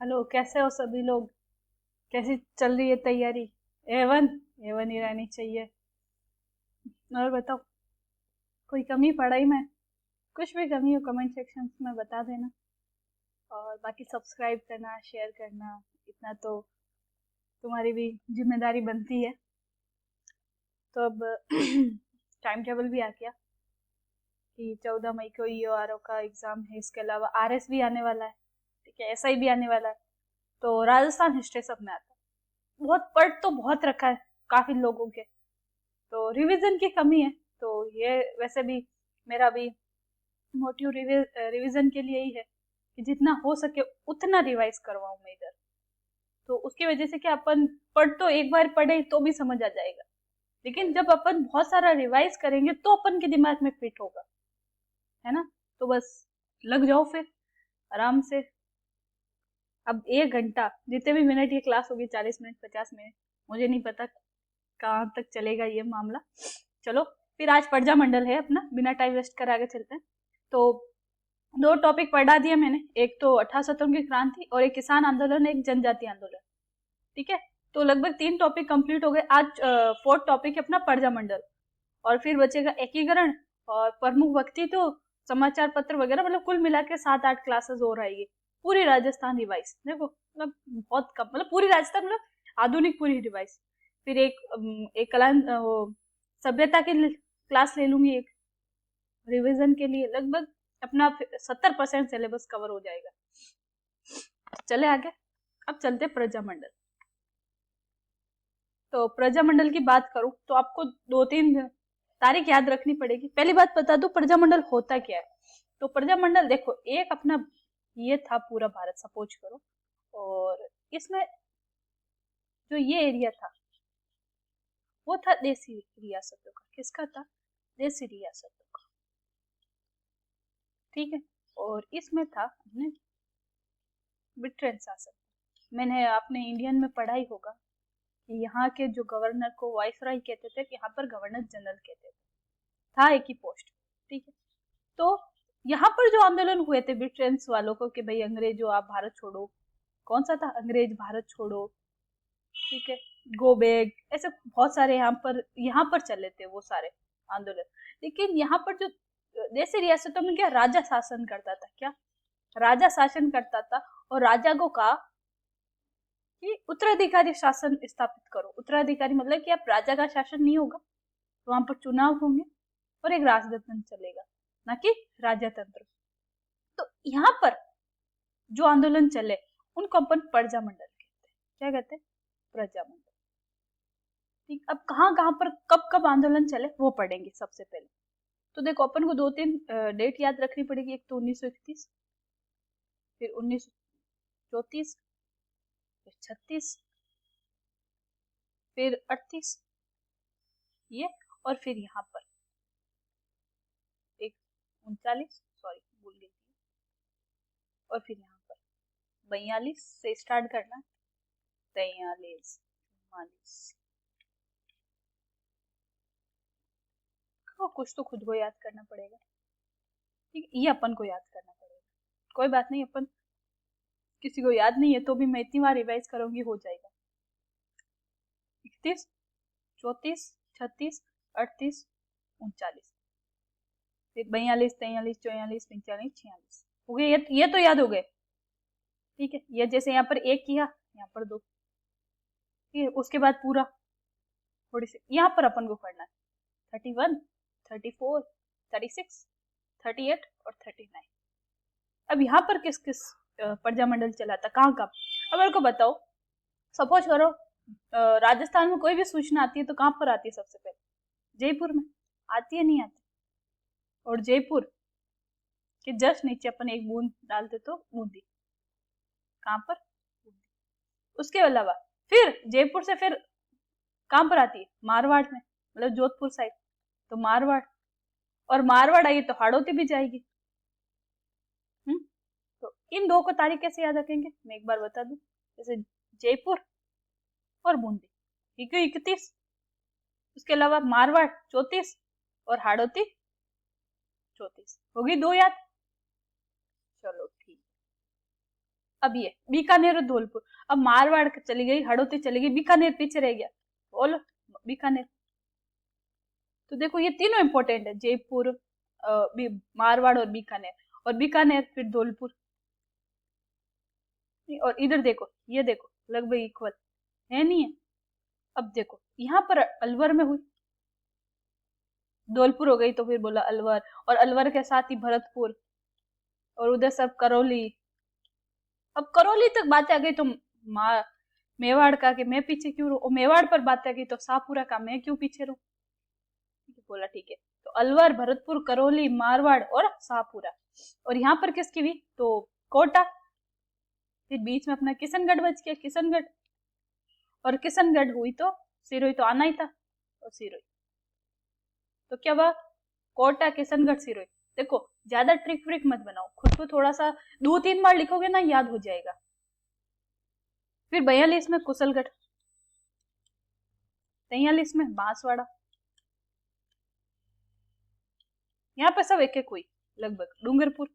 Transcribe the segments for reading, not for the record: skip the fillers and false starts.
Hello, कैसे हो सभी लोग? कैसी चल रही है तैयारी? एवन एवन ही रहनी चाहिए। और बताओ, कोई कमी पढ़ाई में? कुछ भी कमी हो कमेंट सेक्शन में बता देना। और बाकी सब्सक्राइब करना, शेयर करना, इतना तो तुम्हारी भी जिम्मेदारी बनती है। तो अब टाइम टेबल भी आ गया कि 14 मई को ईओआरओ का एग्जाम है, इसके अलावा आरएस भी आने वाला है। ठीक है, एसआई भी आने वाला है। तो राजस्थान हिस्ट्री सब में आता है। बहुत पढ़ तो बहुत रखा है काफी लोगों के, तो रिवीजन की कमी है। तो ये वैसे भी मेरा भी मोटिव रिवीजन के लिए ही है कि जितना हो सके उतना रिवाइज करवाऊं मैं इधर। तो उसकी वजह से क्या, अपन पढ़ तो एक बार पढ़े तो भी समझ आ जाएगा, लेकिन जब अपन बहुत सारा रिवाइज करेंगे तो अपन के दिमाग में फिट होगा, है ना? तो बस लग जाओ फिर आराम से। अब 1 घंटा जितने भी मिनट ये क्लास होगी, 40 मिनट 50 मिनट, मुझे नहीं पता कहाँ तक चलेगा ये मामला। चलो, फिर आज प्रजा मंडल है अपना, बिना टाइम वेस्ट कर आगे चलते हैं। तो दो टॉपिक पढ़ा दिया मैंने, एक तो 18 सितंबर की क्रांति और एक किसान आंदोलन, एक जनजाति आंदोलन। ठीक है, तो लगभग 3 टॉपिक कंप्लीट हो गए। आज फोर्थ टॉपिक है अपना प्रजा मंडल। और फिर बचेगा एकीकरण और प्रमुख व्यक्तित्व, समाचार पत्र वगैरह, मतलब कुल मिला के 7-8 क्लासेस और आएगी। पूरी राजस्थान रिवाइज, देखो मतलब बहुत कम, मतलब पूरी राजस्थान मतलब आधुनिक पूरी रिवाइज। फिर एक कला वो सभ्यता की क्लास ले लूंगी एक, रिवीजन के लिए लगभग अपना 70% सिलेबस कवर हो जाएगा। चले आगे, अब चलते प्रजामंडल। तो प्रजामंडल की बात करूं तो आपको 2-3 तारीख याद रखनी पड़ेगी। पहली बात बता दूं, प्रजामंडल होता क्या है। तो प्रजामंडल देखो, एक अपना ये था पूरा भारत सपोज करो, और इसमें जो ये एरिया था वो था देसी रियासतों का। किसका था? देसी रियासतों का। ठीक है, और इसमें था अपने ब्रिटेन शासन। मैंने अपने इंडियन में पढ़ा ही होगा कि यहाँ के जो गवर्नर को वाइसराय कहते थे, यहाँ पर गवर्नर जनरल कहते थे। था एक ही पोस्ट। ठीक है, तो यहाँ पर जो आंदोलन हुए थे ब्रिटेन वालों को कि भाई अंग्रेजों आप भारत छोड़ो, कौन सा था? अंग्रेज भारत छोड़ो। ठीक है, गो बैक, ऐसे बहुत सारे यहाँ पर चले थे वो सारे आंदोलन। लेकिन यहाँ पर जो देसी रियासतों में क्या, राजा शासन करता था। क्या? राजा शासन करता था। और राजा को कहा कि उत्तराधिकारी शासन स्थापित करो। उत्तराधिकारी मतलब कि आप राजा का शासन नहीं होगा, तो वहां पर चुनाव होंगे और एक राजतंत्र चलेगा, ना कि राजा तंत्र। तो यहाँ पर जो आंदोलन चले उनको अपन प्रजामंडल कहते हैं। क्या कहते हैं? प्रजामंडल। ठीक, अब कहाँ कहाँ पर कब कब आंदोलन चले वो पढ़ेंगे सबसे पहले। तो देखो, अपन को 2-3 डेट याद रखनी पड़ेगी। एक तो 1931, फिर 1934, फिर 36, फिर 38, ये, और फिर यहाँ पर एक 39, सॉरी भूल गई थी, और फिर यहाँ पर 42 से स्टार्ट करना, 43, 44। कुछ तो खुद को याद करना पड़ेगा। ठीक है, ये अपन को याद करना पड़ेगा। कोई बात नहीं, अपन किसी को याद नहीं है तो भी मैं इतनी बार रिवाइज करूंगी, हो जाएगा। 31, 34, 36, 38, 39, फिर 42, 43, 44, 45, 46 हो गए। ये तो याद हो गए। ठीक है, ये जैसे यहाँ पर एक किया, यहाँ पर दो। ठीक है, उसके बाद पूरा थोड़ी सी यहाँ पर अपन को करना है 31, 34, 36, 38 और 39। अब यहाँ पर किस किस प्रजामंडल चला था, कहाँ का? अब मेरे को बताओ। सपोज करो राजस्थान में कोई भी सूचना आती है तो कहाँ पर आती है सबसे पहले? जयपुर में आती है, नहीं आती? और जयपुर के जस्ट नीचे अपन एक बूंद डालते तो बूंदी। कहाँ पर? बूंदी। उसके अलावा फिर जयपुर से फिर कहाँ पर आती है? मारवाड़ में, मतलब जोधपुर साइड, तो मारवाड़। और मारवाड़ आई तो हाड़ौती भी जाएगी। तो इन दो को तारीख कैसे याद रखेंगे मैं एक बार बता दूं। जैसे जयपुर और बूंदी, ठीक है, 31। उसके अलावा मारवाड़ 34 और हाड़ौती 34। होगी दो याद? चलो ठीक। अब ये बीकानेर और धौलपुर, अब मारवाड़ चली गई, हड़ौती चली गई, बीकानेर पीछे रह गया, बोलो बीकानेर। तो देखो ये तीनों इंपॉर्टेंट है, जयपुर, मारवाड़ और बीकानेर, और बीकानेर फिर धौलपुर। और इधर देखो, ये देखो लगभग इक्वल है, नहीं है। अब देखो यहाँ पर अलवर में हुई, धौलपुर हो गई तो फिर बोला अलवर, और अलवर के साथ ही भरतपुर, और उधर सब करौली। अब करौली तक बातें आ गई तो मेवाड़ का कि मैं पीछे क्यों रहूं, मेवाड़ पर बातें आ गई तो शाहपुरा का मैं क्यों पीछे रहूं। बोला ठीक है, तो अलवर, भरतपुर, करौली, मारवाड़ और शाहपुरा। और यहाँ पर किसकी हुई, तो कोटा। फिर बीच में अपना किशनगढ़ बच गया, किशनगढ़, और किशनगढ़ हुई तो सिरोही तो आना ही था, और सिरोही तो क्या हुआ, कोटा, किशनगढ़, सिरोही। देखो ज्यादा ट्रिक व्रिक मत बनाओ, खुद को थोड़ा सा 2-3 बार लिखोगे ना याद हो जाएगा। फिर 42 में कुशलगढ़, 43 में बांसवाड़ा। यहाँ पे सब एक एक हुई लगभग, डूंगरपुर,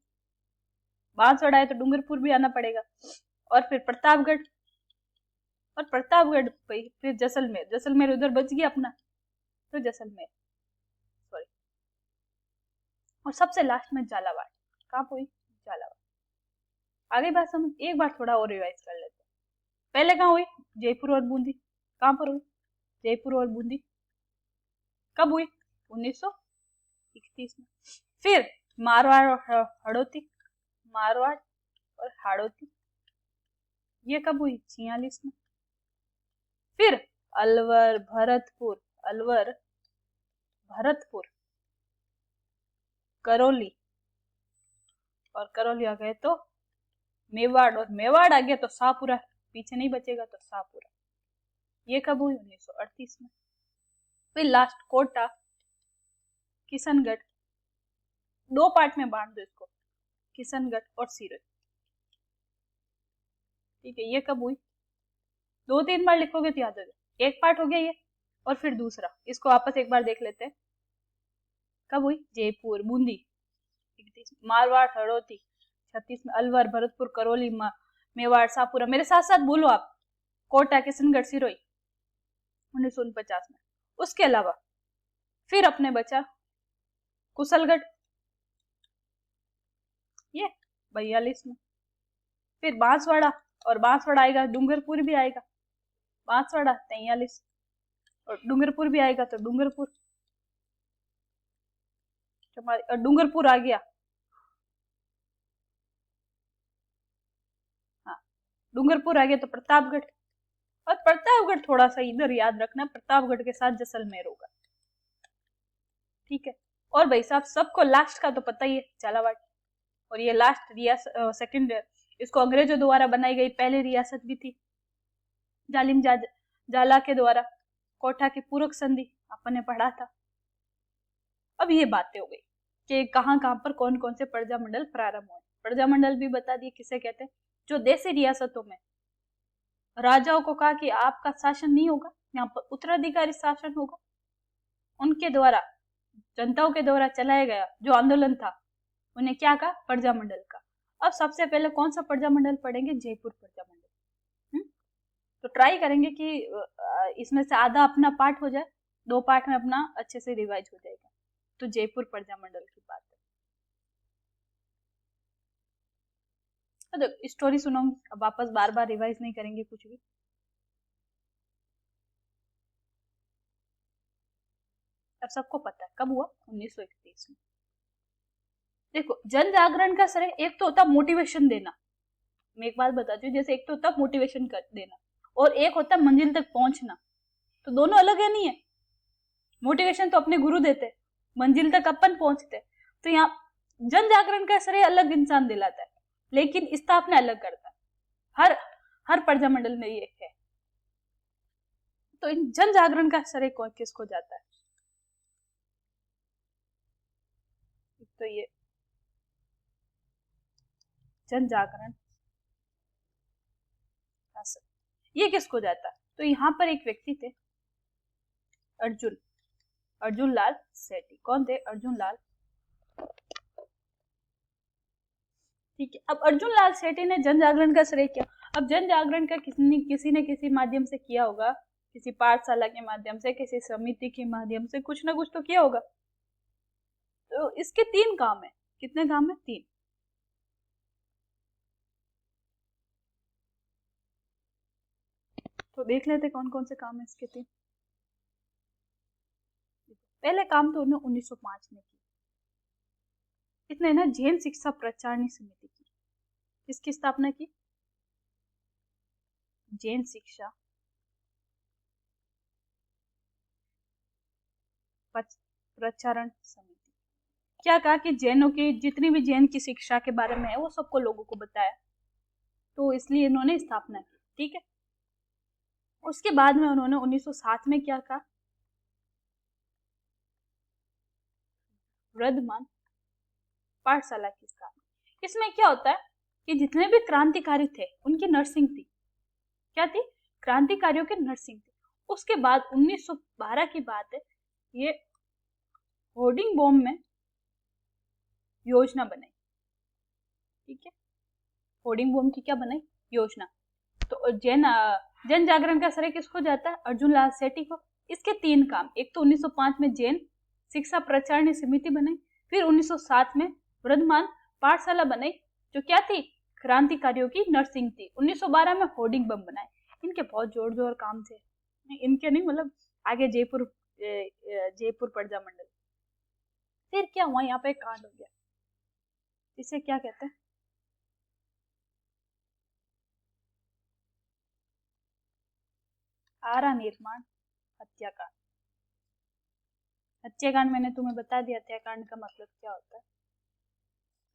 बांसवाड़ा है तो डूंगरपुर भी आना पड़ेगा, और फिर प्रतापगढ़, और प्रतापगढ़ फिर जैसलमेर, जैसलमेर उधर बच गया अपना, तो जैसलमेर, सॉरी। और सबसे लास्ट में झालावाड़, कहाँ हुई, झालावाड़। आगे बात समझ, एक बार थोड़ा और रिवाइज कर लेते हैं। पहले कहाँ हुई, जयपुर और बूंदी, कहाँ पर हुई, जयपुर और बूंदी, कब हुई, 1931 में। फिर मारवाड़ और हड़ौती, मारवाड़ और हाड़ौती, ये कब हुई, 46 में। फिर अलवर, भरतपुर, अलवर, भरतपुर, करौली, और करौली आ गए तो मेवाड़, और मेवाड़ आ गया तो शाहपुरा, पीछे नहीं बचेगा तो शाहपुरा, ये कब हुई, 1938 में। फिर लास्ट कोटा, किशनगढ़, 2 पार्ट में बांट दो इसको, किशनगढ़ और सिरोही, ठीक है। ये कब हुई, 2-3 बार लिखोगे तो याद हो जाए। एक पार्ट हो गया ये, और फिर दूसरा, इसको वापस एक बार देख लेते हैं। कब हुई, जयपुर, बूंदी 31, मारवाड़, हड़ौती 36 में, अलवर, भरतपुर, करौली, मेवाड़, शाहपुरा, मेरे साथ साथ बोलो आप, कोटा, किशनगढ़, सिरोही 1949 में। उसके अलावा फिर अपने बचा कुशलगढ़, ये 42 में। फिर बांसवाड़ा, और बांसवाड़ा आएगा, डूंगरपुर भी आएगा, बांसवाड़ा 43, और डूंगरपुर भी आएगा तो डूंगरपुर, और डूंगरपुर आ गया, हाँ डूंगरपुर आ गया तो प्रतापगढ़, और प्रतापगढ़ थोड़ा सा इधर याद रखना, प्रतापगढ़ के साथ जैसलमेर होगा, ठीक है। और भाई साहब सबको लास्ट का तो पता ही है, झालावाड़, और ये लास्ट रियासत, सेकंड, इसको अंग्रेजों द्वारा बनाई गई पहली रियासत भी थी, जालिम जाला के द्वारा। कोटा की पूरक संधि अपन ने पढ़ा था। अब ये बातें हो गई कि कहाँ कहाँ पर कौन कौन से प्रजा मंडल प्रारंभ हुए। प्रजा मंडल भी बता दिए किसे कहते हैं, जो देशी रियासतों में राजाओं को कहा कि आपका शासन नहीं होगा, यहाँ पर उत्तराधिकारी शासन होगा, उनके द्वारा, जनताओं के द्वारा चलाया गया जो आंदोलन था, उन्हें क्या कहा, प्रजा मंडल का। अब सबसे पहले कौन सा प्रजा मंडल पढ़ेंगे, जयपुर प्रजा मंडल। तो ट्राई करेंगे कि इसमें से आधा अपना पार्ट हो जाए, 2 पार्ट में अपना अच्छे से रिवाइज हो जाएगा। तो जयपुर प्रजा मंडल की बात है। तो स्टोरी सुनाऊंगी, अब वापस बार बार रिवाइज नहीं करेंगे कुछ भी। अब सबको पता है कब हुआ, 1931 में। देखो जन जागरण का सर एक तो होता मोटिवेशन देना, मैं एक बात बताती हूँ, जैसे एक तो होता मोटिवेशन कर देना, और एक होता मंजिल तक पहुंचना, तो दोनों अलग है, नहीं है। मोटिवेशन तो अपने गुरु देते, मंजिल तक अपन पहुंचते। तो यहाँ जन जागरण का श्रेय अलग इंसान दिलाता है, लेकिन स्थापना अलग करता है, हर हर प्रजा मंडल में ये है। तो इन जन जागरण का श्रेय किसको जाता है, तो ये जन जागरण, ये किसको जाता है, तो यहाँ पर एक व्यक्ति थे, अर्जुन लाल सेठी। कौन थे, अर्जुन लाल, ठीक है। अब अर्जुन लाल सेठी ने जन जागरण का श्रेय किया। अब जन जागरण का किसी ने किसी माध्यम से किया होगा, किसी पाठशाला के माध्यम से, किसी समिति के माध्यम से, कुछ ना कुछ तो किया होगा। तो इसके 3 काम है। कितने काम है? 3। तो देख लेते कौन कौन से काम है इसके 3। पहले काम तो उन्होंने 1905 में की। इसने ना जैन शिक्षा प्रचारणी समिति की। किसकी स्थापना की? जैन शिक्षा प्रचारण समिति। क्या कहा कि जैनों की जितनी भी जैन की शिक्षा के बारे में है वो सबको लोगों को बताया, तो इसलिए इन्होंने स्थापना की। ठीक है। उसके बाद में उन्होंने 1907 में क्या कहा? वर्धमान पाठशाला की स्थापना। इसमें क्या होता है कि जितने भी क्रांतिकारी थे उनकी नर्सिंग थी। क्या थी? क्रांतिकारियों की नर्सिंग थी। उसके बाद 1912 की बात है, ये होर्डिंग बॉम्ब में योजना बनाई। ठीक है। होर्डिंग बॉम्ब की क्या बनाई? योजना। तो जन जागरण का श्रेय किसको जाता है? अर्जुन लाल सेठी को। इसके 3 काम। एक तो 1905 में जैन शिक्षा प्रचारणी समिति बनाई, फिर 1907 में वर्धमान पाठशाला बनाई जो क्या थी? क्रांतिकारियों की नर्सिंग थी। 1912 में होर्डिंग बम बनाए। इनके बहुत जोर जोर काम थे। इनके नहीं, मतलब आगे जयपुर प्रजा मंडल। फिर क्या हुआ? यहाँ पे एक कांड हो गया, इसे क्या कहते हैं? आरा निर्माण हत्याकांड। हत्याकांड मैंने तुम्हें बता दिया हत्याकांड का मतलब क्या होता है।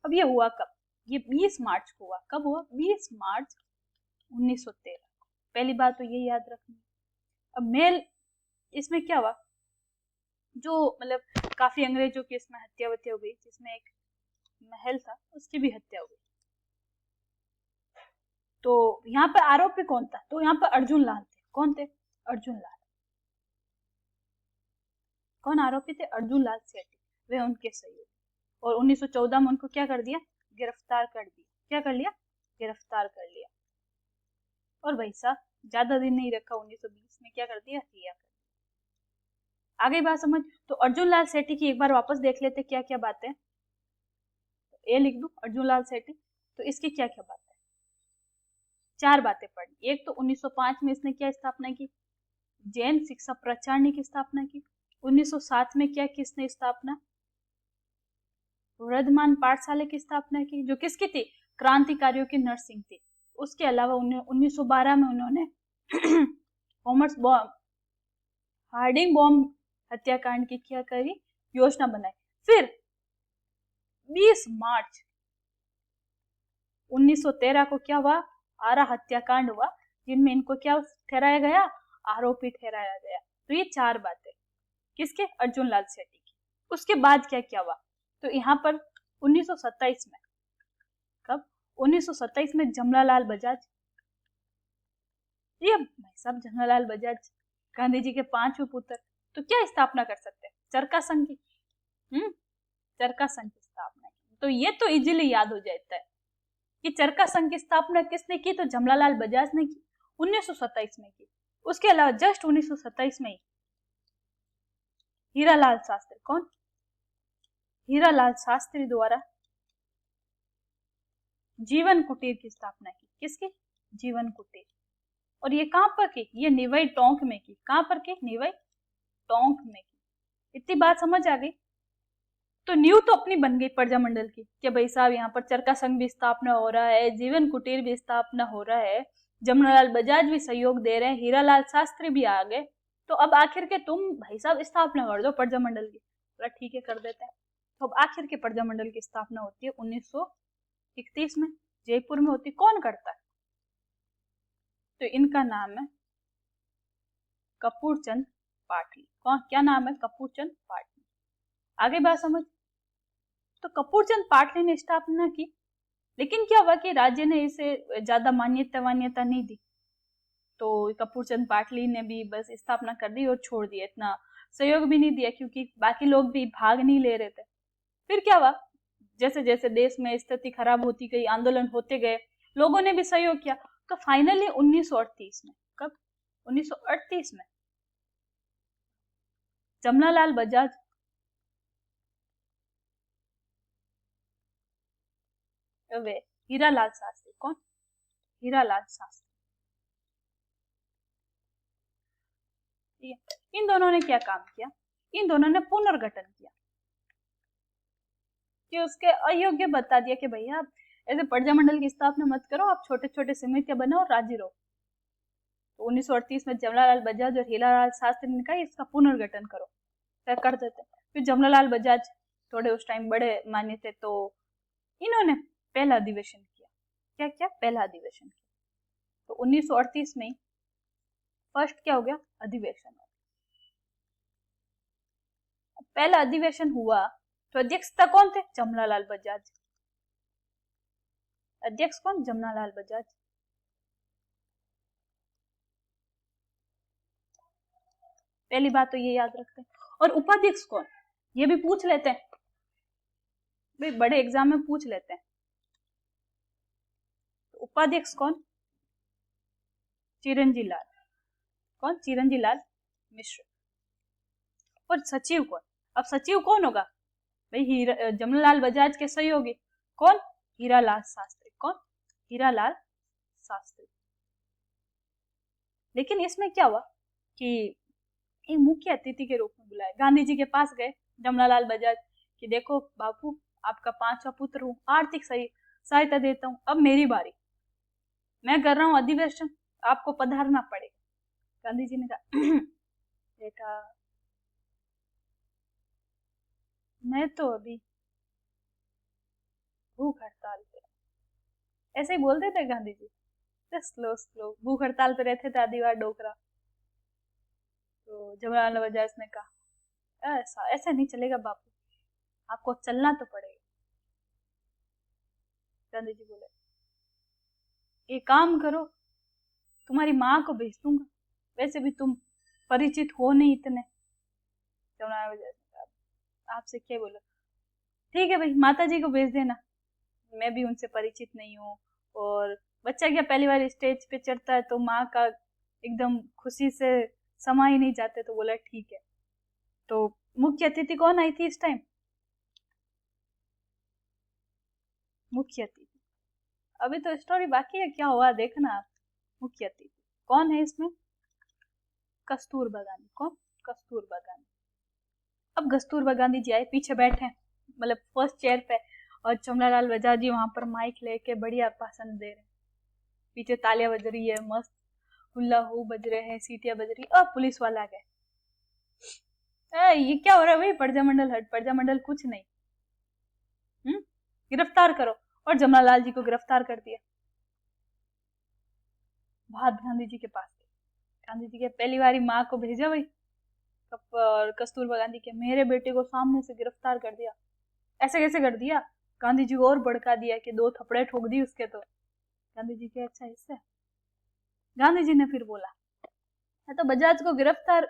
अब ये हुआ कब? ये 20 मार्च को हुआ। कब हुआ? 20 मार्च 1913। पहली बात तो ये याद रखनी। अब मेल इसमें क्या हुआ, जो मतलब काफी अंग्रेजों की इसमें हत्या हो गई, जिसमें एक महल था उसकी भी हत्या हो गई। तो यहाँ पर आरोपी कौन था? तो यहाँ पर अर्जुन लाल थे। कौन थे? अर्जुन लाल। कौन आरोपी थे? अर्जुन लाल सेठी, वे उनके सहयोगी। और 1914 में उनको क्या कर दिया? गिरफ्तार कर दिया। क्या कर लिया? गिरफ्तार कर लिया। और भाई साहब ज्यादा दिन नहीं रखा, 1920 में क्या कर दिया? रिहा कर दिया। आगे बात समझ। तो अर्जुन लाल सेठी की एक बार वापस देख लेते क्या क्या बातें। ये लिख दू अर्जुन लाल सेठी। तो इसकी क्या क्या बात है? 4 बातें पढ़ी। एक तो 1905 में इसने क्या स्थापना की? जैन शिक्षा प्रचारणी की स्थापना की। 1907 में क्या किसने स्थापना? वर्धमान पाठशाला की स्थापना की, जो किसकी थी? क्रांतिकारियों की नर्सिंग थी। उसके अलावा 1912 में उन्होंने होमर्स बॉम्ब, हार्डिंग बॉम्ब हत्याकांड की क्या करी? योजना बनाई। फिर 20 मार्च 1913 को क्या हुआ? आरा हत्याकांड हुआ, जिनमें इनको क्या ठहराया गया? आरोपी ठहराया गया। तो ये 4 बातें किसके? अर्जुन लाल सेठी की। उसके बाद क्या क्या हुआ? तो यहाँ पर 1927 में, कब? 1927 में जमनालाल बजाज, ये भाई साहब जमनालाल बजाज गांधी जी के 5वें पुत्र, तो क्या स्थापना कर सकते हैं? चरखा संघ की। चरखा संघ की स्थापना की। तो ये तो इजीली याद हो जाता है कि चरखा संघ की स्थापना किसने की? तो जमनालाल बजाज ने की, 1927 में की। उसके अलावा जस्ट 1927 में ही हीरालाल शास्त्री, कौन? हीरालाल शास्त्री द्वारा जीवन कुटीर की स्थापना की। किसकी? जीवन कुटीर। और ये कहां पर की? ये निवाई टोंक में की। कहां पर की? निवाई टोंक में की। इतनी बात समझ आ गई। तो न्यू तो अपनी बन गई प्रजा मंडल की कि भाई साहब यहाँ पर चरखा संघ भी स्थापना हो रहा है, जीवन कुटीर भी स्थापना हो रहा है, जमनालाल बजाज भी सहयोग दे रहे हैं, हीरालाल शास्त्री भी आ गए, तो अब आखिर के तुम भाई साहब स्थापना कर दो प्रजा मंडल की। बोला ठीक है कर देते हैं। तो अब आखिर के प्रजा मंडल की स्थापना होती है 1931 में, जयपुर में होती। कौन करता है? तो इनका नाम है कपूर चंद पाटली। कौन? क्या नाम है? कपूर चंद पाटली। आगे बात समझ। तो कपूर चंद पाटली ने स्थापना की, लेकिन क्या हुआ कि राज्य ने इसे ज्यादा मान्यता नहीं दी। तो कपूर चंद पाटली ने भी बस स्थापना कर दी और छोड़ दिया, इतना सहयोग भी नहीं दिया, क्योंकि बाकी लोग भी भाग नहीं ले रहे थे। फिर क्या हुआ? जैसे जैसे देश में स्थिति खराब होती गई, आंदोलन होते गए, लोगों ने भी सहयोग किया। तो फाइनली 1938 में, कब, 1938 में जमनालाल बजाज वे हीरालाल शास्त्री, कौन, हीरालाल शास्त्री, इन दोनों ने क्या काम किया, इन दोनों ने पुनर्गठन किया, कि उसके अयोग्य बता दिया कि भैया आप ऐसे प्रजा मंडल की स्थापना मत करो, आप छोटे छोटे समितियां बनाओ, राजी रहो। तो 1938 में जमनालाल बजाज और हीरालाल शास्त्री ने कहा इसका पुनर्गठन करो, फिर कर देते। फिर जमनालाल बजाज थोड़े उस टाइम बड़े मान्य थे, तो इन्होंने पहला अधिवेशन किया। क्या क्या, पहला अधिवेशन किया। तो 1938 में फर्स्ट क्या हो गया, अधिवेशन। पहला अधिवेशन हुआ तो अध्यक्षता कौन थे, जमनालाल बजाज। अध्यक्ष कौन, जमनालाल बजाज। पहली बात तो ये याद रखते हैं। और उपाध्यक्ष कौन, ये भी पूछ लेते हैं भाई, बड़े एग्जाम में पूछ लेते हैं। तो उपाध्यक्ष कौन, चिरंजी लाल, कौन, चिरंजी लाल मिश्र। और सचिव कौन, अब सचिव कौन होगा भाई, जमनालाल बजाज के सहयोगी, कौन, हीरालाल शास्त्री, कौन, हीरालाल शास्त्री। लेकिन इसमें क्या हुआ कि एक मुख्य अतिथि के रूप में बुलाया, गांधी जी के पास गए जमनालाल बजाज कि देखो बापू, आपका 5वां पुत्र हूँ, आर्थिक सहायता देता हूँ, अब मेरी बारी, मैं कर रहा हूँ अधिवेशन, आपको पधारना पड़ेगा। गांधी जी ने कहा बेटा मैं तो अभी भूख हड़ताल पे, ऐसे ही बोलते थे गांधी जी, स्लो स्लो भूख हड़ताल पे रहते थे आधी बार डोकरा। तो जमनालाल बजाज ने कहा ऐसा ऐसा नहीं चलेगा बापू, आपको चलना तो पड़ेगा। गांधी जी बोले एक काम करो, तुम्हारी माँ को भेज दूंगा, वैसे भी तुम परिचित हो नहीं इतने। जमनालाल बजाज ने कहा आपसे क्या बोलो, ठीक है भाई माता जी को भेज देना, मैं भी उनसे परिचित नहीं हूँ, और बच्चा क्या पहली बार स्टेज पे चढ़ता है तो माँ का एकदम खुशी से समा ही नहीं जाते। तो बोला ठीक है। तो मुख्य अतिथि कौन आई थी इस टाइम, मुख्य अतिथि, अभी तो स्टोरी बाकी है, क्या हुआ देखना आप। मुख्य अतिथि कौन है इसमें, कस्तूरबा गांधी, कौन, कस्तूरबा गांधी। अब कस्तूरबा गांधी जी आए, पीछे बैठे मतलब फर्स्ट चेयर पे, और जमनालाल बजाज जी वहां पर माइक लेके बढ़िया भाषण दे रहे हैं, पीछे तालियां बज रही है, मस्त हुल्ला हो बज रहे हैं, सीटियां बज रही। अब पुलिस वाला आ गए, ये क्या हो रहा है भाई, प्रजा मंडल हट, प्रजा मंडल कुछ नहीं, गिरफ्तार करो। और जमनालाल जी को गिरफ्तार कर दिया। बाद गांधी जी के पास गए, गांधी जी के पहली बारी माँ को भेजा भाई, और कस्तूरबा गांधी के मेरे बेटे को सामने से गिरफ्तार कर दिया। ऐसे कैसे कर दिया, गांधी जी को और भड़का दिया कि 2 थप्पड़े ठोक दी उसके। तो गांधी जी के अच्छा इससे गांधी जी ने फिर बोला तो बजाज को गिरफ्तार,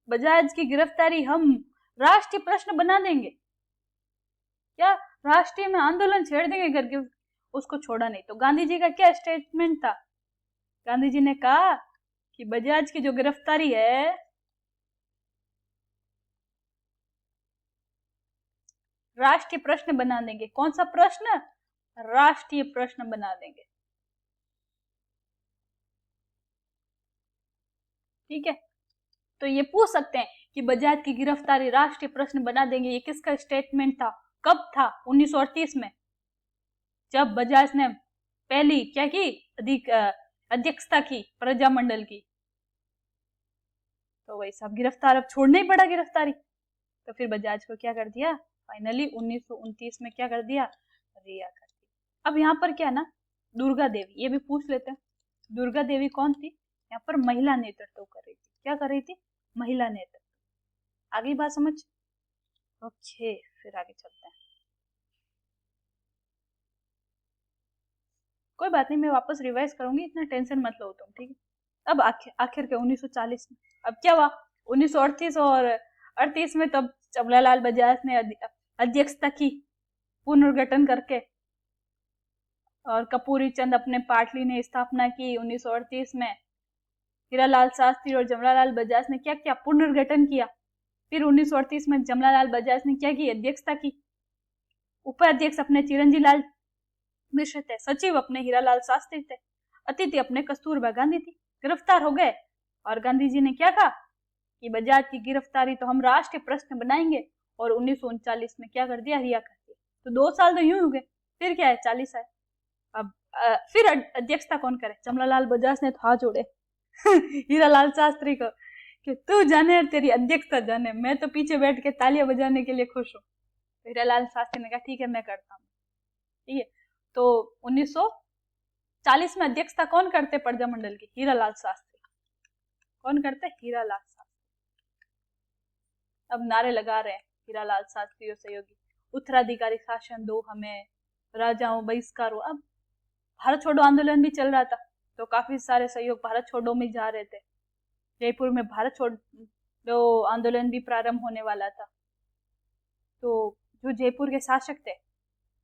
बजाज की गिरफ्तारी हम राष्ट्रीय प्रश्न बना देंगे, क्या राष्ट्रीय में आंदोलन छेड़ देंगे करके उसको छोड़ा नहीं। तो गांधी जी का क्या स्टेटमेंट था, गांधी जी ने कहा कि बजाज की जो गिरफ्तारी है राष्ट्रीय प्रश्न बना देंगे। कौन सा प्रश्न, राष्ट्रीय प्रश्न बना देंगे। ठीक है, तो ये पूछ सकते हैं कि बजाज की गिरफ्तारी राष्ट्रीय प्रश्न बना देंगे, ये किसका स्टेटमेंट था, कब था, 1938 में, जब बजाज ने पहली क्या की, अध्यक्षता की प्रजा मंडल की। तो वही सब गिरफ्तार, अब छोड़ना ही पड़ा गिरफ्तारी। तो फिर बजाज को क्या कर दिया, फाइनली 1929 में क्या कर दिया, रिहा कर दिया। अब यहाँ पर क्या ना, दुर्गा देवी, ये भी पूछ लेते हैं, दुर्गा देवी कौन थी, यहाँ पर महिला नेतृत्व कर रही थी। क्या कर रही थी, महिला नेतृत्व। आगे बात समझ, ओके फिर आगे चलते हैं। कोई बात नहीं, मैं वापस रिवाइज करूंगी, इतना टेंशन मत लो तुम, ठीक है। अब आखिर के 1940 में अब क्या हुआ, 1938 और 38 में तब जमनालाल बजाज ने अध्यक्षता की पुनर्गठन करके, और कपूरी चंद अपने पाटली ने स्थापना की 1938 में। हीरालाल शास्त्री और जमनालाल बजाज ने क्या किया? पुनर्गठन किया। फिर 1938 में जमनालाल बजाज ने क्या की? अध्यक्षता की। उपाध्यक्ष अपने चिरंजी लाल मिश्र थे, सचिव अपने हीरालाल शास्त्री थे, अतिथि अपने कस्तूरबा गांधी थी। गिरफ्तार हो गए और गांधी जी ने क्या कहा कि बजाज की गिरफ्तारी तो हम राष्ट्रीय प्रश्न बनाएंगे, और 1939 में क्या कर दिया? रिहा कर दिया। तो 2 साल तो यूं हो गए, फिर क्या है? 40 आए। अब फिर अध्यक्षता कौन करे? जमनालाल बजाज ने तो हाथ जोड़े हीरालाल शास्त्री को कि तू जाने और तेरी अध्यक्षता जाने, मैं तो पीछे बैठ के तालियां बजाने के लिए खुश हूँ। हीरालाल शास्त्री ने कहा ठीक है मैं करता हूँ। ठीक है, तो 1940 में अध्यक्षता कौन करते प्रजा मंडल की? हीरालाल शास्त्री। कौन करते? हीरालाल शास्त्री। अब नारे लगा रहे हैं हीरालाल शास्त्री और सहयोगी, उत्तराधिकारी शासन दो हमें, राजाओं बहिष्कार हो। अब भारत छोड़ो आंदोलन भी चल रहा था, तो काफी सारे सहयोग भारत छोड़ो में जा रहे थे। जयपुर में भारत छोड़ो आंदोलन भी प्रारंभ होने वाला था। तो जो जयपुर के शासक थे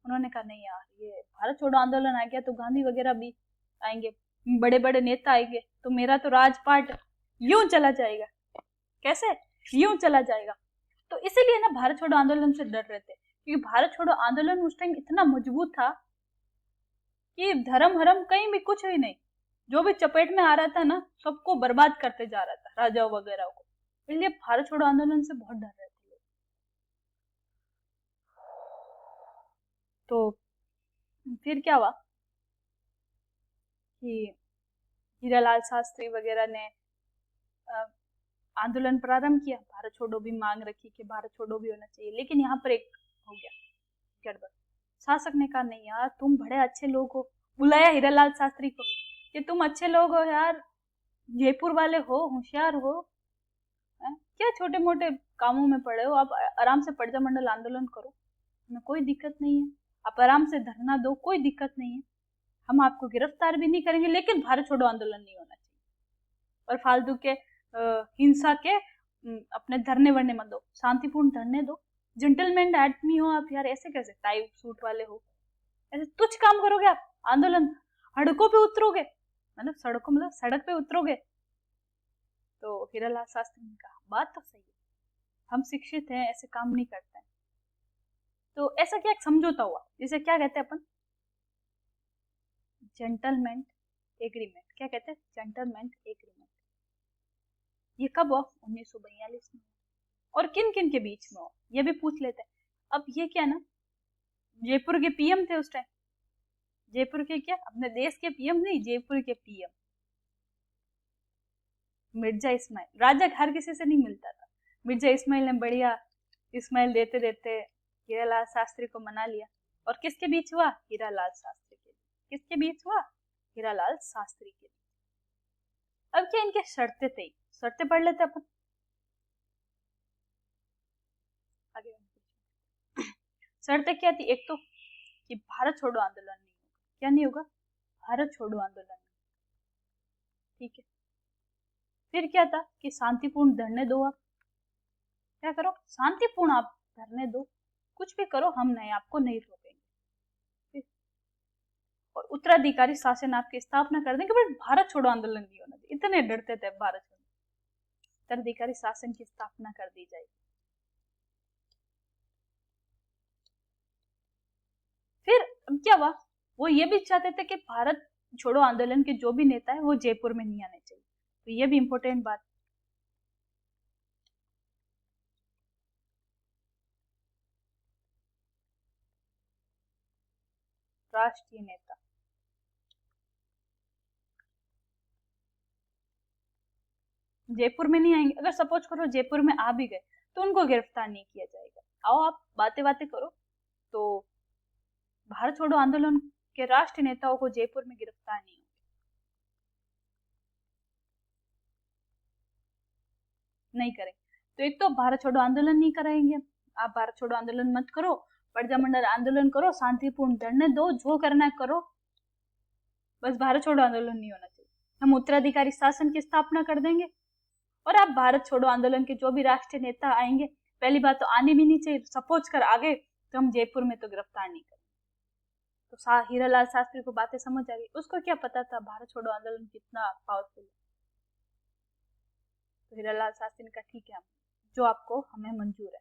उन्होंने कहा नहीं यार, ये भारत छोड़ो आंदोलन आ गया तो गांधी वगैरह भी आएंगे, बड़े बड़े नेता आएंगे, तो मेरा तो राजपाट यूं चला जाएगा। कैसे? यूं चला जाएगा। तो इसीलिए ना भारत छोड़ो आंदोलन से डर रहे थे, क्योंकि भारत छोड़ो आंदोलन उस टाइम इतना मजबूत था कि धर्म हरम कहीं भी कुछ भी नहीं, जो भी चपेट में आ रहा था ना सबको बर्बाद करते जा रहा था, राजाओं वगैरह को। इसलिए भारत छोड़ो आंदोलन से बहुत डर रहे थे। तो फिर क्या हुआ कि हीरालाल शास्त्री वगैरह ने आंदोलन प्रारंभ किया, भारत छोड़ो भी मांग रखी कि भारत छोड़ो भी होना चाहिए। लेकिन यहाँ पर एक हो गया गड़बड़। शासक ने कहा नहीं यार, तुम बड़े अच्छे लोग हो, बुलाया हीरालाल शास्त्री को कि तुम अच्छे लोग हो यार, जयपुर वाले हो, होशियार हो, क्या छोटे मोटे कामों में पड़े हो, आप आराम से प्रजा मंडल आंदोलन करो, हमें कोई दिक्कत नहीं है, आप आराम से धरना दो, कोई दिक्कत नहीं है, हम आपको गिरफ्तार भी नहीं करेंगे, लेकिन भारत छोड़ो आंदोलन नहीं होना चाहिए। और फालतू के हिंसा के अपने धरने वरने मत दो, शांतिपूर्ण धरने दो, जेंटलमैन आदमी हो आप यार, ऐसे कैसे टाई सूट वाले हो, ऐसे तुच्छ काम करोगे आप? आंदोलन सड़कों पे उतरोगे, मतलब सड़कों मतलब सड़क पे उतरोगे? तो हीरालाल शास्त्री ने कहा बात तो सही है, हम शिक्षित हैं, ऐसे काम नहीं करते हैं। तो ऐसा क्या एक समझौता हुआ, जिसे क्या कहते हैं अपन? Gentleman agreement. क्या कहते हैं? Gentleman agreement. ये कब हुआ? 1942 में। और किन किन के बीच में हो, ये भी पूछ लेते हैं। अब ये क्या ना, जयपुर के पीएम थे उस टाइम, जयपुर के क्या, अपने देश के पीएम नहीं, जयपुर के पीएम मिर्जा इस्माइल। राजा हर किसी से नहीं मिलता था, मिर्जा इस्माइल ने बढ़िया इस्माइल देते देते हीरालाल शास्त्री को मना लिया। और किसके बीच हुआ? हीरालाल शास्त्री के। किसके बीच हुआ? हीरालाल शास्त्री के। अब क्या इनके शर्तें थी, शर्तें पढ़ लेते अपन आगे। शर्तें क्या थी? एक तो कि भारत छोड़ो आंदोलन नहीं होगा। क्या नहीं होगा? भारत छोड़ो आंदोलन। ठीक है। फिर क्या था कि शांतिपूर्ण धरने दो, आप क्या करो, शांतिपूर्ण आप धरने दो, कुछ भी करो, हम नहीं, आपको नहीं रोकेंगे। और उत्तराधिकारी शासन आपकी स्थापना कर देंगे, बट भारत छोड़ो आंदोलन नहीं होना चाहिए। इतने डरते थे भारत छोड़ो, उत्तराधिकारी शासन की स्थापना कर दी जाएगी। फिर क्या हुआ, वो ये भी चाहते थे कि भारत छोड़ो आंदोलन के जो भी नेता है वो जयपुर में नहीं आने चाहिए। तो ये भी इंपॉर्टेंट बात। राष्ट्रीय नेता जयपुर में नहीं आएंगे। अगर सपोज करो जयपुर में आ भी गए तो उनको गिरफ्तार नहीं किया जाएगा। आओ आप बातें बातें करो, तो भारत छोड़ो आंदोलन के राष्ट्रीय नेताओं को जयपुर में गिरफ्तार नहीं होगा, नहीं करेंगे। तो एक तो भारत छोड़ो आंदोलन नहीं कराएंगे, आप भारत छोड़ो आंदोलन मत करो, प्रजा मंडल आंदोलन करो, शांतिपूर्ण धरने दो, जो करना है करो, बस भारत छोड़ो आंदोलन नहीं होना चाहिए। हम उत्तराधिकारी शासन की स्थापना कर देंगे, और आप भारत छोड़ो आंदोलन के जो भी राष्ट्रीय नेता आएंगे, पहली बात तो आने भी नहीं चाहिए, सपोज कर आगे तो हम जयपुर में तो गिरफ्तार नहीं करेंगे। तो हीरालाल शास्त्री को बातें समझ आ गई। उसको क्या पता था भारत छोड़ो आंदोलन कितना पावरफुल है। तो हीरालाल शास्त्री ने कहा ठीक है, जो आपको हमें मंजूर है।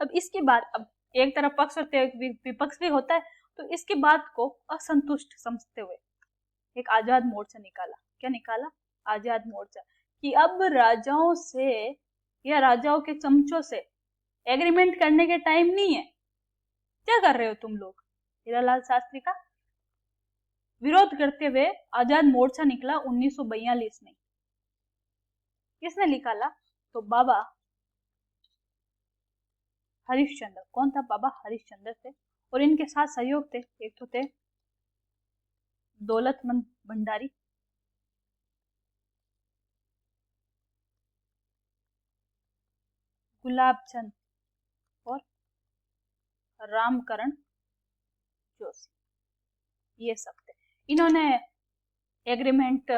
अब इसके बाद, अब एक तरफ पक्ष और विपक्ष भी होता है, तो इसके बात को असंतुष्ट समझते हुए एक आजाद मोर्चा निकाला। क्या निकाला? आजाद मोर्चा। कि अब राजाओं से या राजाओं के चमचों से एग्रीमेंट करने के टाइम नहीं है। क्या कर रहे हो तुम लोग? हीरालाल शास्त्री का विरोध करते हुए आजाद मोर्चा निकला 1942 में। किसने निकाला? तो बाबा हरिश्चंद्र। कौन था? बाबा हरिश्चंद्र थे। और इनके साथ सहयोग थे, एक तो थे दौलतमंद भंडारी, गुलाब चंद और रामकरण जोशी, ये सब थे। इन्होंने एग्रीमेंट,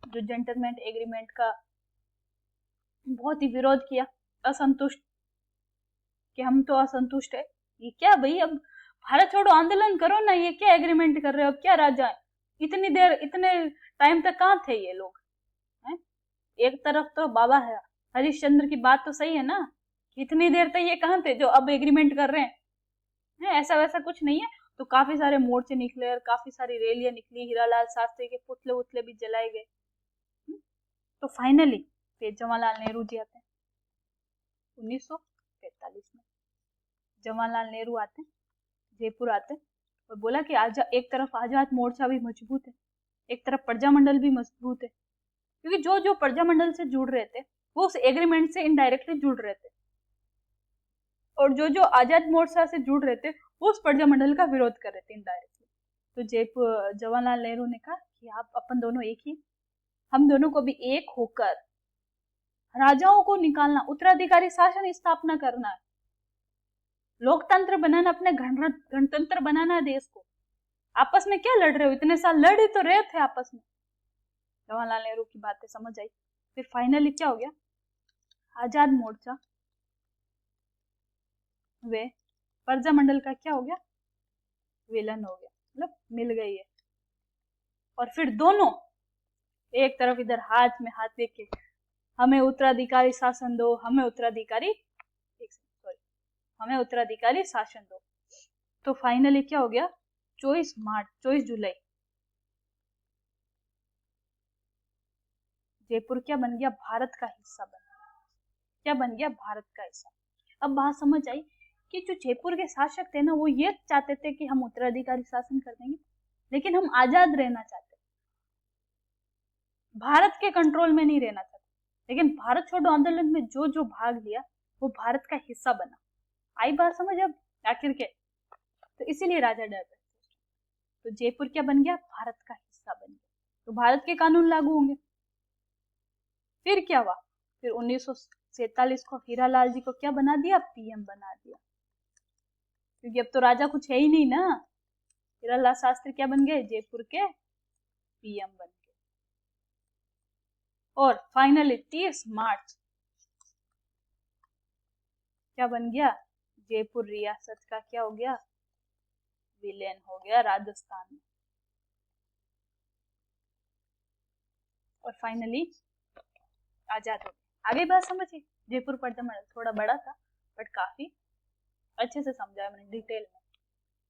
जो जेंटलमैन एग्रीमेंट का बहुत ही विरोध किया, असंतुष्ट कि हम तो असंतुष्ट है। ये क्या भाई, अब भारत छोड़ो आंदोलन करो ना, ये क्या एग्रीमेंट कर रहे हो? अब क्या राजा है? इतनी देर, इतने टाइम तक कहाँ थे ये लोग? हैं? एक तरफ तो बाबा है हरिश्चंद्र की बात तो सही है ना, इतनी देर तक ये कहाँ थे जो अब एग्रीमेंट कर रहे हैं? ऐसा वैसा कुछ नहीं है। तो काफी सारे मोर्चे निकले और काफी सारी रैलियां निकली। हीरालाल शास्त्री के पुतले उतले भी जलाए गए। तो फाइनली फिर जवाहरलाल नेहरू जी आते हैं 1943 में। जवाहरलाल नेहरू आते हैं, जयपुर आते हैं और बोला कि एक तरफ आजाद मोर्चा भी मजबूत है, एक तरफ प्रजामंडल भी मजबूत है। क्योंकि जो जो प्रजामंडल से जुड़ रहे थे वो उस एग्रीमेंट से इनडायरेक्टली जुड़ रहे थे, और जो जो आजाद मोर्चा से जुड़ रहे थे वो उस प्रजामंडल का विरोध कर रहे थे इनडायरेक्टली। तो जवाहरलाल नेहरू ने कहा कि आप अपन दोनों एक ही, हम दोनों को भी एक होकर राजाओं को निकालना, उत्तराधिकारी शासन स्थापना करना है, लोकतंत्र बनाना, अपने गणतंत्र बनाना है देश को। आपस में क्या लड़ रहे हो? इतने साल लड़ ही तो रहे थे आपस में। जवाहरलाल नेहरू की बातें समझ आई। फिर फाइनली क्या हो गया? आजाद मोर्चा वे प्रजामंडल का क्या हो गया? विलन हो गया, मतलब मिल गई है। और फिर दोनों एक तरफ इधर हाथ में हाथ लेके हमें उत्तराधिकारी शासन दो, हमें उत्तराधिकारी शासन दो। तो फाइनली क्या हो गया? 24 जुलाई जयपुर क्या बन गया? भारत का हिस्सा बन गया। क्या बन गया? भारत का हिस्सा। अब बात समझ आई कि जो जयपुर के शासक थे ना, वो ये चाहते थे कि हम उत्तराधिकारी शासन कर देंगे, लेकिन हम आजाद रहना चाहते, भारत के कंट्रोल में नहीं रहना चाहते। लेकिन भारत छोड़ो आंदोलन में जो जो भाग लिया वो भारत का हिस्सा बना। आई बात समझ अब आखिर के? तो इसीलिए राजा डर रहे। तो जयपुर क्या बन गया? भारत का हिस्सा बन गया, तो भारत के कानून लागू होंगे। फिर क्या हुआ? फिर 1947 को हीरालाल जी को क्या बना दिया? पीएम बना दिया। क्योंकि अब तो राजा कुछ है ही नहीं ना। हीरालाल शास्त्री क्या बन गए? जयपुर के पीएम बन गए। और फाइनली 30 मार्च क्या बन गया? जयपुर रियासत का क्या हो गया? विलयन हो गया राजस्थान में। और फाइनली आजाद हो गया। आगे बात समझिए। जयपुर प्रजामंडल थोड़ा बड़ा था, बट काफी अच्छे से समझाया मैंने डिटेल में।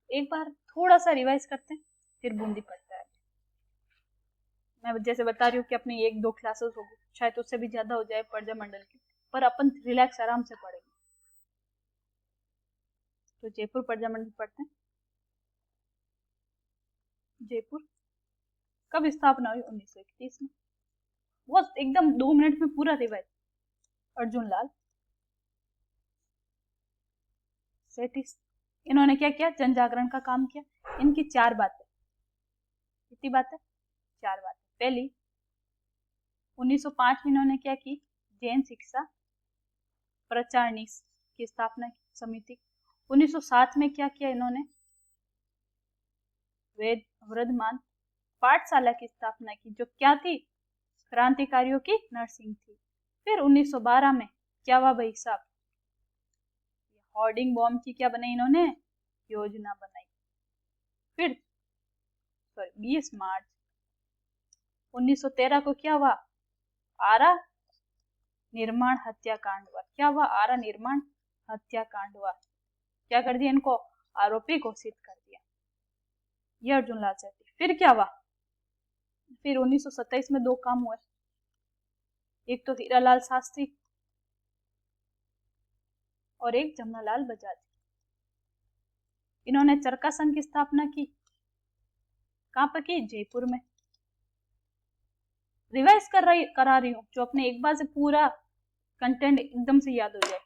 एक बार थोड़ा सा रिवाइज करते हैं, फिर बूंदी पड़ता है। मैं जैसे बता रही हूँ कि अपनी 1-2 क्लासेस होगी, शायद उससे भी ज्यादा हो जाए प्रजामंडल की, पर अपन रिलैक्स आराम से पढ़ेंगे। तो जयपुर प्रजामंडल पढ़ते हैं। जयपुर कब स्थापना हुई? 1931 में। बहुत एकदम 2 मिनट में पूरा रिवाइज। अर्जुन लाल सेठी, इन्होंने क्या किया? जन जागरण का काम किया। इनकी 4 बातें। कितनी बातें? 4 बातें। पहली, 1905 में इन्होंने क्या की? जैन शिक्षा प्रचारणी की स्थापना की समिति। 1907 में क्या किया इन्होंने? वेद वर्धमान पाठशाला की स्थापना की, जो क्या थी? क्रांतिकारियों की नर्सिंग थी। फिर 1912 में क्या हुआ भाई साहब? होर्डिंग बॉम्ब की क्या बनाई इन्होंने, योजना बनाई। फिर 20 मार्च 1913 को क्या हुआ, आरा निर्माण हत्याकांड हुआ। क्या हुआ, आरा निर्माण हत्याकांड हुआ। क्या कर दिया, इनको आरोपी घोषित कर दिया, ये अर्जुन लाल सेठी। फिर क्या हुआ, फिर 1927 में 2 काम हुए। एक तो हीरालाल शास्त्री और एक जमनालाल बजाज। इन्होंने चरखा संघ की स्थापना की। कहां पर की, जयपुर में। रिवाइज करा रही हूँ, जो अपने एक बार से पूरा कंटेंट एकदम से याद हो जाए।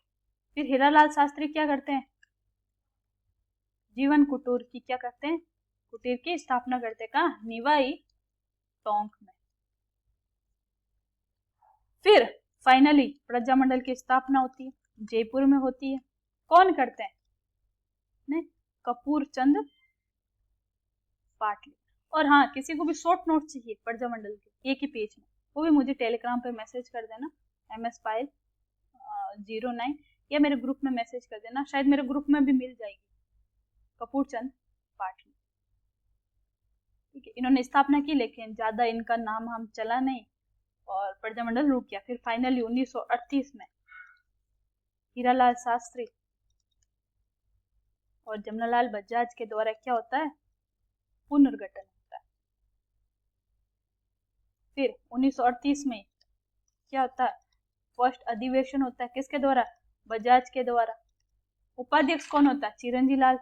फिर हीरालाल शास्त्री क्या करते हैं, जीवन कुटीर की क्या करते हैं, कुटीर की स्थापना करते हैं। कहाँ, निवाई टोंक में। फिर फाइनली प्रजामंडल की स्थापना होती है, जयपुर में होती है। कौन करते हैं, ने कपूर चंद पाटली। और हाँ, किसी को भी शॉर्ट नोट चाहिए प्रजामंडल के एक ही पेज में, वो भी मुझे टेलीग्राम पे मैसेज कर देना, MS पायल09, या मेरे ग्रुप में मैसेज कर देना, शायद मेरे ग्रुप में भी मिल जाएगी, कपूर चंद पाटली। ठीक है, इन्होंने स्थापना की, लेकिन ज्यादा इनका नाम हम चला नहीं और प्रजामंडल रुक गया। फिर फाइनली 1938 में हीरालाल शास्त्री और जमनालाल बजाज के द्वारा क्या होता है, पुनर्गठन होता है। फिर 1938 में क्या होता है, फर्स्ट अधिवेशन होता है, किसके द्वारा, बजाज के द्वारा। उपाध्यक्ष कौन होता है, चिरंजी लाल।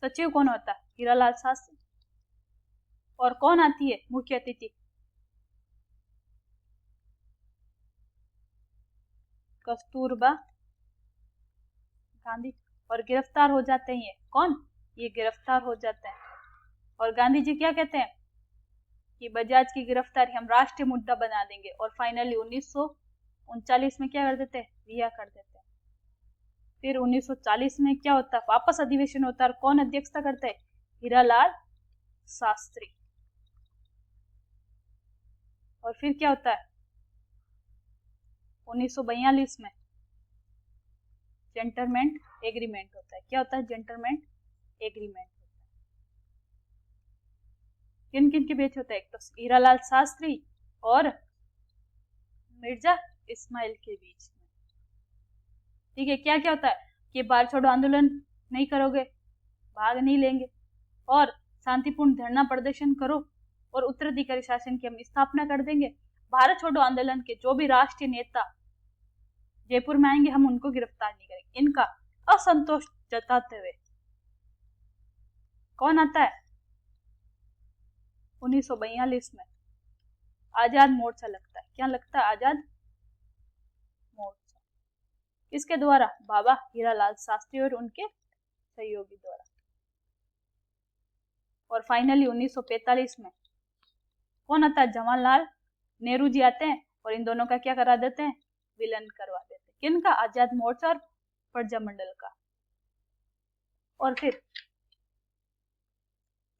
सचिव कौन होता है, हीरालाल शास्त्री। और कौन आती है मुख्य अतिथि, कस्तूरबा गांधी। और गिरफ्तार हो जाते हैं ये, कौन, ये गिरफ्तार हो जाते हैं। और गांधी जी क्या कहते हैं कि बजाज की गिरफ्तारी हम राष्ट्रीय मुद्दा बना देंगे। और फाइनली 1939 में क्या कर देते हैं, रिहा कर देते हैं। फिर 1940 में क्या होता है, वापस अधिवेशन होता है, और कौन अध्यक्षता करते हैं, हीरालाल शास्त्री। और फिर क्या होता है, 1942 में जेंटलमैन एग्रीमेंट होता है। क्या होता है, जेंटलमैन एग्रीमेंट होता है। किन किन के बीच होता है, एक तो हीरालाल शास्त्री और मिर्जा इस्माइल के बीच में। ठीक है, क्या क्या होता है कि भारत छोड़ो आंदोलन नहीं करोगे, भाग नहीं लेंगे, और शांतिपूर्ण धरना प्रदर्शन करो, और उत्तराधिकारी शासन की हम स्थापना कर देंगे। भारत छोड़ो आंदोलन के जो भी राष्ट्रीय नेता जयपुर में आएंगे, हम उनको गिरफ्तार नहीं करेंगे। इनका असंतोष जताते हुए कौन आता है, 1942 में आजाद मोर्चा लगता है। क्या लगता है, आजाद मोर्चा। किसके द्वारा, बाबा हीरालाल शास्त्री और उनके सहयोगी द्वारा। और फाइनली 1945 में कौन आता है, जवाहरलाल नेहरू जी आते हैं, और इन दोनों का क्या करा देते हैं, विलन करवा देते हैं। किनका, आजाद मोर्चा और प्रजामंडल का। और फिर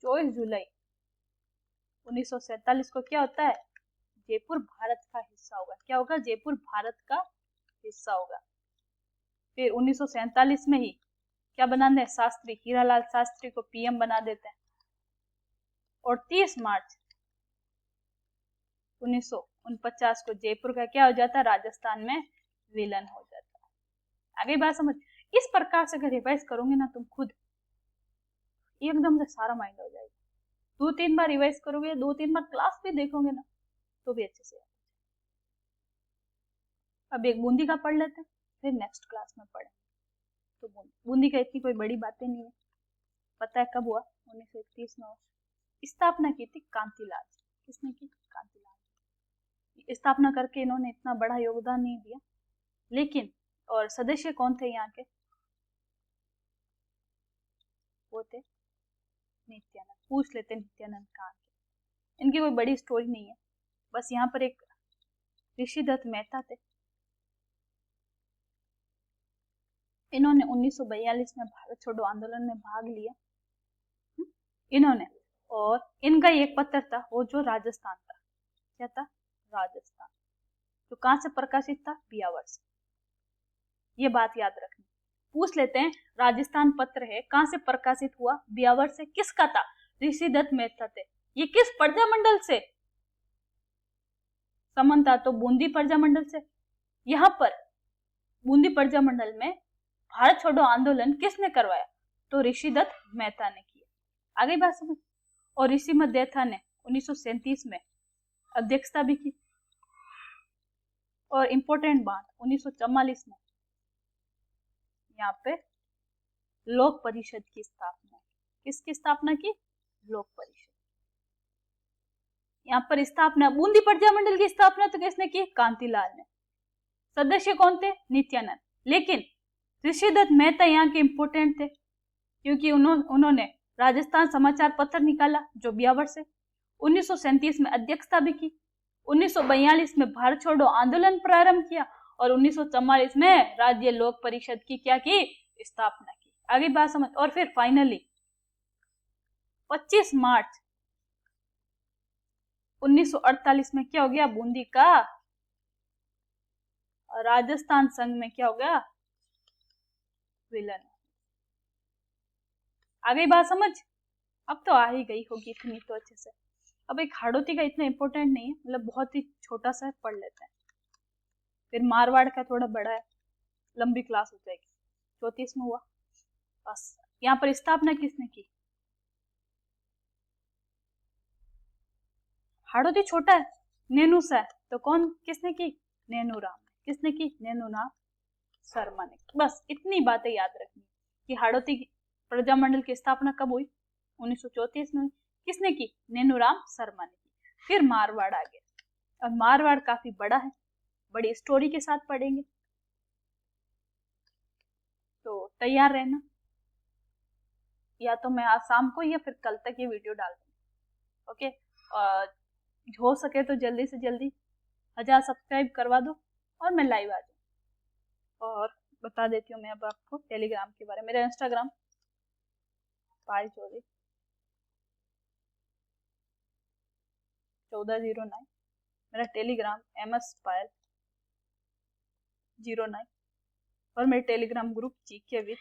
24 जुलाई 1947 को क्या होता है, जयपुर भारत का हिस्सा होगा। क्या होगा, जयपुर भारत का हिस्सा होगा। फिर 1947 में ही क्या बना दे, शास्त्री हीरालाल शास्त्री को PM बना देते हैं। और 30 मार्च 1949 को जयपुर का क्या हो जाता है, राजस्थान में विलन हो जाता है। आगे बात समझ। इस प्रकार से अगर रिवाइज करोगे ना तुम खुद, एकदम से सारा माइंड हो जाएगा। 2-3 बार रिवाइज करोगे, 2-3 बार क्लास भी देखोगे ना, तो भी अच्छे से। अब एक बूंदी का पढ़ लेते हैं, फिर नेक्स्ट क्लास में पढ़ेंगे। तो बूंदी का इतनी कोई बड़ी बातें नहीं है। पता है कब हुआ, 1931 में स्थापना की थी कांतिलाल। किसने की, कांतिलाल। स्थापना करके इन्होंने इतना बड़ा योगदान नहीं दिया, लेकिन और सदस्य कौन थे यहाँ के, वो थे नित्यानंद। पूछ लेते नित्यानंद कहाँ के। इनकी कोई बड़ी स्टोरी नहीं है, बस यहाँ पर एक ऋषिदत्त मेहता थे। इन्होंने 1942 में भारत छोड़ो आंदोलन में भाग लिया इन्होंने। और इनका एक पत्र था, वो जो राजस्थान था। क्या था, राजस्थान। जो कहाँ से प्रकाशित था? ब्यावर से। ये बात याद रखनी। पूछ लेते हैं, राजस्थान पत्र है, कहाँ से प्रकाशित हुआ? ब्यावर से। किसका था? ऋषिदत्त मेहता थे। ये किस प्रजामंडल से संबंध था? तो बूंदी प्रजामंडल से। यहाँ पर बूंदी प्रजामंडल में भारत छोड़ो आंदोलन किसने करवाया? तो ऋषिदत्त मेहता ने किया। आगे बात समझ। और ऋषिमत देथा ने 1937 में अध्यक्षता भी की। और इम्पोर्टेंट बात, 1944 में यहाँ पे लोक परिषद की स्थापना। किसकी स्थापना की? लोक परिषद। यहाँ पर स्थापना, बूंदी प्रजामंडल की स्थापना तो किसने की? कांतिलाल ने। सदस्य कौन थे? नित्यानंद। लेकिन ऋषिदत्त मेहता यहाँ के इंपोर्टेंट थे क्योंकि उन्होंने राजस्थान समाचार पत्र निकाला जो ब्यावर से। 1937 में अध्यक्षता भी की। 1942 में भारत छोड़ो आंदोलन प्रारंभ किया और 1944 में राज्य लोक परिषद की क्या की? स्थापना की। आगे बात समझ। और फिर फाइनली 25 मार्च 1948 में क्या हो गया? बूंदी का राजस्थान संघ में क्या हो गया? विलय। आगे बात समझ। अब तो आ ही गई होगी इतनी तो अच्छे से। अब एक हाड़ौती का इतना इंपॉर्टेंट नहीं है, मतलब बहुत ही छोटा सा पढ़ लेते हैं। फिर मारवाड़ का थोड़ा बड़ा है, लंबी क्लास हो जाएगी। 34 में हुआ बस। यहाँ पर स्थापना किसने की? हाड़ौती छोटा है, नेनू सा है, तो कौन किसने की? नेनू राम। किसने की? नेनू नाथ शर्मा ने। बस इतनी बातें याद रखनी कि हाड़ौती प्रजामंडल की स्थापना कब हुई? 1934 में हुई। किसने की? नेनूराम शर्मा ने की। फिर मारवाड़ आ गया। अब मारवाड़ काफी बड़ा है, बड़ी स्टोरी के साथ पढ़ेंगे, तो तैयार रहना। या तो मैं आज शाम को या फिर कल तक ये वीडियो डाल दूंगी। ओके, हो सके तो जल्दी से जल्दी 1000 सब्सक्राइब करवा दो और मैं लाइव आ जाऊँ। और बता देती हूँ मैं अब आपको टेलीग्राम के बारे में। मेरा इंस्टाग्राम पायल चौधरी 1409, मेरा टेलीग्राम MS पायल 09 और मेरे Telegram group GK with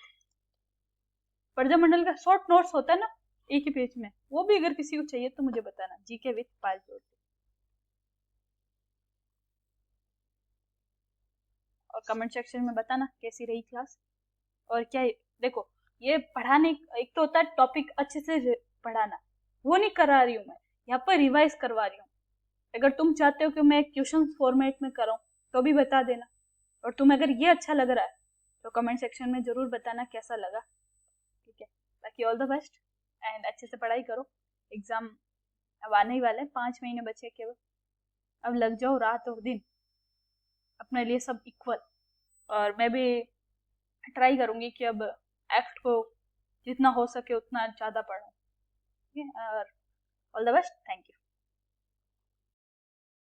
Prajamandal का शॉर्ट नोट्स होता है ना एक ही पेज में, वो भी अगर किसी को चाहिए तो मुझे बताना। जीके विद पायल चौधरी। और कमेंट सेक्शन में बताना कैसी रही क्लास। और क्या देखो, ये पढ़ाने एक तो होता है टॉपिक अच्छे से पढ़ाना, वो नहीं करा रही हूँ मैं, यहाँ पर रिवाइज करवा रही हूँ। अगर तुम चाहते हो कि मैं क्वेश्चन फॉर्मेट में कराऊं तो भी बता देना। और तुम्हें अगर ये अच्छा लग रहा है तो कमेंट सेक्शन में जरूर बताना कैसा लगा। ठीक है, बाकी ऑल द बेस्ट एंड अच्छे से पढ़ाई करो। एग्जाम अब आने ही वाले हैं, 5 महीने बचे केवल। अब लग जाओ रात और दिन अपने लिए सब इक्वल। और मैं भी ट्राई करूंगी कि अब एक्ट को जितना हो सके उतना ज़्यादा पढूं। ठीक है, और all the best, thank you.